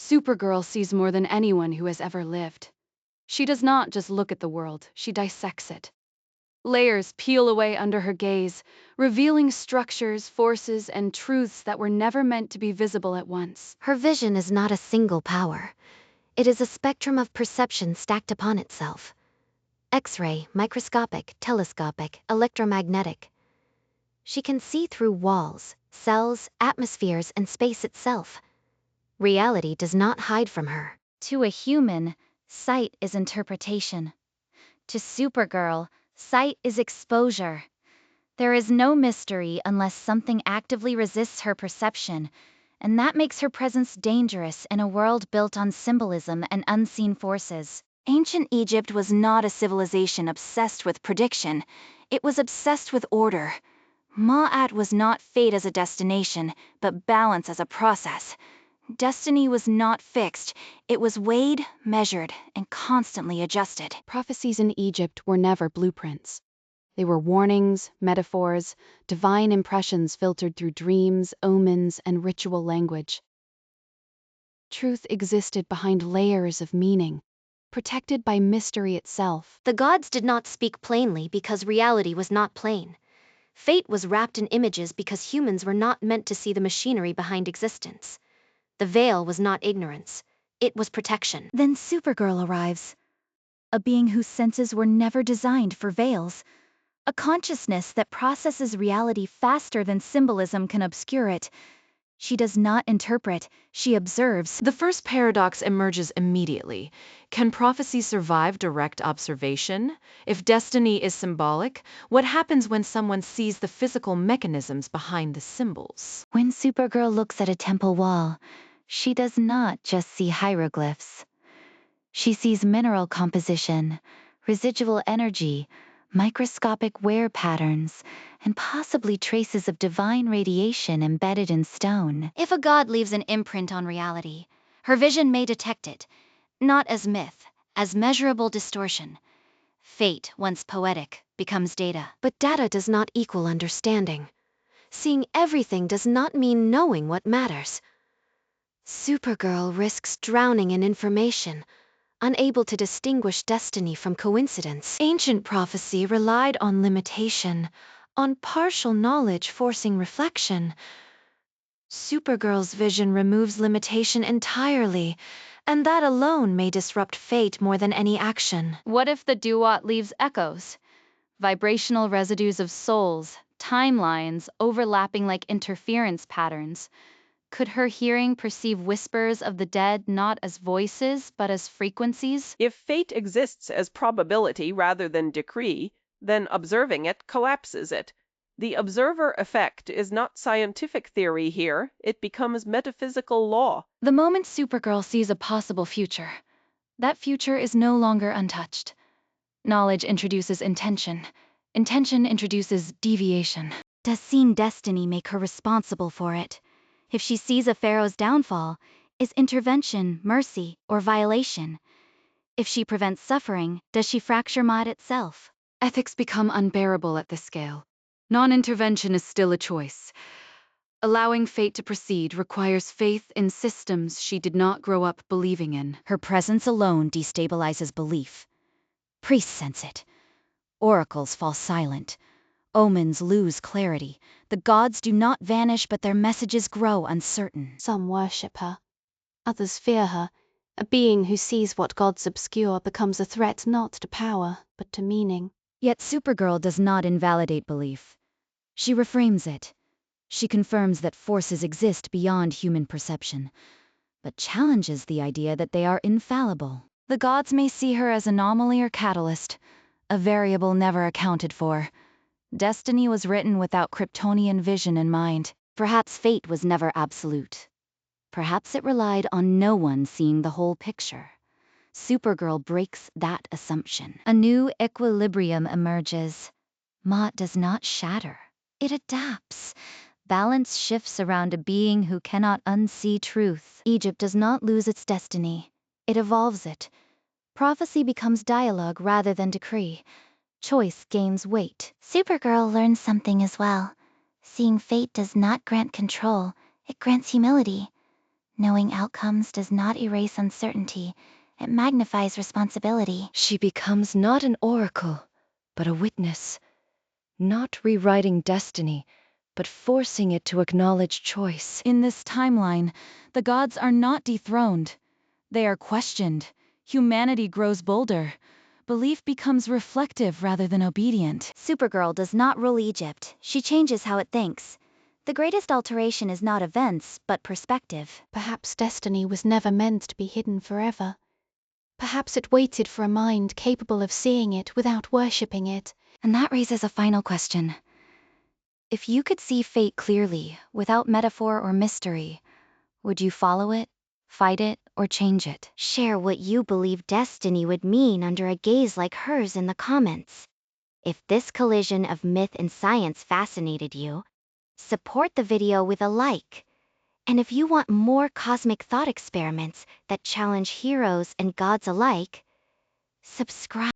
Supergirl sees more than anyone who has ever lived. She does not just look at the world, she dissects it. Layers peel away under her gaze, revealing structures, forces, and truths that were never meant to be visible at once. Her vision is not a single power. It is a spectrum of perception stacked upon itself. X-ray, microscopic, telescopic, electromagnetic. She can see through walls, cells, atmospheres, and space itself. Reality does not hide from her. To a human, sight is interpretation. To Supergirl, sight is exposure. There is no mystery unless something actively resists her perception, and that makes her presence dangerous in a world built on symbolism and unseen forces. Ancient Egypt was not a civilization obsessed with prediction, it was obsessed with order. Ma'at was not fate as a destination, but balance as a process. Destiny was not fixed, it was weighed, measured, and constantly adjusted. Prophecies in Egypt were never blueprints. They were warnings, metaphors, divine impressions filtered through dreams, omens, and ritual language. Truth existed behind layers of meaning, protected by mystery itself. The gods did not speak plainly because reality was not plain. Fate was wrapped in images because humans were not meant to see the machinery behind existence. The veil was not ignorance, it was protection. Then Supergirl arrives. A being whose senses were never designed for veils. A consciousness that processes reality faster than symbolism can obscure it. She does not interpret, she observes. The first paradox emerges immediately. Can prophecy survive direct observation? If destiny is symbolic, what happens when someone sees the physical mechanisms behind the symbols? When Supergirl looks at a temple wall, she does not just see hieroglyphs. She sees mineral composition, residual energy, microscopic wear patterns, and possibly traces of divine radiation embedded in stone. If a god leaves an imprint on reality, her vision may detect it, not as myth, as measurable distortion. Fate, once poetic, becomes data. But data does not equal understanding. Seeing everything does not mean knowing what matters. Supergirl risks drowning in information, unable to distinguish destiny from coincidence. Ancient prophecy relied on limitation, on partial knowledge forcing reflection. Supergirl's vision removes limitation entirely, and that alone may disrupt fate more than any action. What if the duat leaves echoes? Vibrational residues of souls, timelines overlapping like interference patterns. Could her hearing perceive whispers of the dead not as voices, but as frequencies? If fate exists as probability rather than decree, then observing it collapses it. The observer effect is not scientific theory here, it becomes metaphysical law. The moment Supergirl sees a possible future, that future is no longer untouched. Knowledge introduces intention. Intention introduces deviation. Does seeing destiny make her responsible for it? If she sees a pharaoh's downfall, is intervention mercy or violation? If she prevents suffering, does she fracture Ma'at itself? Ethics become unbearable at this scale. Non-intervention is still a choice. Allowing fate to proceed requires faith in systems she did not grow up believing in. Her presence alone destabilizes belief. Priests sense it. Oracles fall silent. Omens lose clarity. The gods do not vanish, but their messages grow uncertain. Some worship her. Others fear her. A being who sees what gods obscure becomes a threat not to power, but to meaning. Yet Supergirl does not invalidate belief. She reframes it. She confirms that forces exist beyond human perception, but challenges the idea that they are infallible. The gods may see her as anomaly or catalyst, a variable never accounted for. Destiny was written without Kryptonian vision in mind. Perhaps fate was never absolute. Perhaps it relied on no one seeing the whole picture. Supergirl breaks that assumption. A new equilibrium emerges. Ma'at does not shatter. It adapts. Balance shifts around a being who cannot unsee truth. Egypt does not lose its destiny. It evolves it. Prophecy becomes dialogue rather than decree. Choice gains weight. Supergirl learns something as well. Seeing fate does not grant control, it grants humility. Knowing outcomes does not erase uncertainty, it magnifies responsibility. She becomes not an oracle, but a witness, not rewriting destiny, but forcing it to acknowledge choice. In this timeline, the gods are not dethroned. They are questioned. Humanity grows bolder. Belief becomes reflective rather than obedient. Supergirl does not rule Egypt, she changes how it thinks. The greatest alteration is not events, but perspective. Perhaps destiny was never meant to be hidden forever. Perhaps it waited for a mind capable of seeing it without worshipping it. And that raises a final question. If you could see fate clearly, without metaphor or mystery, would you follow it, fight it, or change it? Share what you believe destiny would mean under a gaze like hers in the comments. If this collision of myth and science fascinated you, support the video with a like. And if you want more cosmic thought experiments that challenge heroes and gods alike, subscribe.